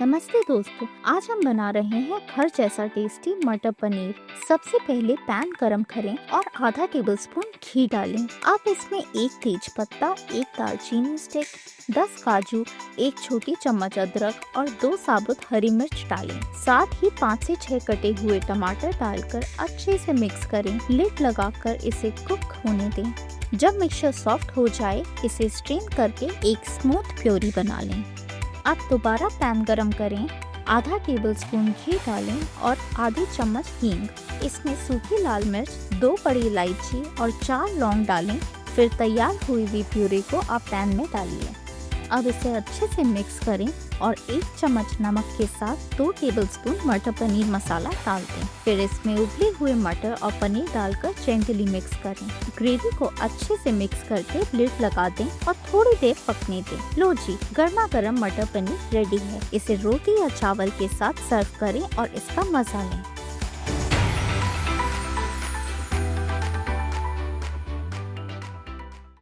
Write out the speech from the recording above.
नमस्ते दोस्तों, आज हम बना रहे हैं घर जैसा टेस्टी मटर पनीर। सबसे पहले पैन गरम करें और आधा टेबलस्पून घी डालें। अब इसमें एक तेज पत्ता, एक दालचीनी स्टिक, 10 काजू, एक छोटी चम्मच अदरक और 2 साबुत हरी मिर्च डालें। साथ ही 5 से 6 कटे हुए टमाटर डालकर अच्छे से मिक्स करें। लिड लगाकर इसे कुक होने दें। जब मिक्सचर सॉफ्ट हो जाए, इसे स्ट्रेन करके एक स्मूथ प्योरी बना लें। अब दोबारा पैन गरम करें, आधा टेबलस्पून घी डालें और आधी चम्मच हींग। इसमें सूखी लाल मिर्च, 2 बड़ी इलायची और 4 लौंग डालें। फिर तैयार हुई हुई प्यूरी को आप पैन में डालिए। अब इसे अच्छे से मिक्स करें और 1 चम्मच नमक के साथ 2 टेबलस्पून मटर पनीर मसाला डाल दें। फिर इसमें उबले हुए मटर और पनीर डालकर जेंटली मिक्स करें। ग्रेवी को अच्छे से मिक्स करके लिड लगा दें और थोड़ी देर पकने दें। लो जी, गर्मा गर्म मटर पनीर रेडी है। इसे रोटी या चावल के साथ सर्व करें और इसका मजा लें।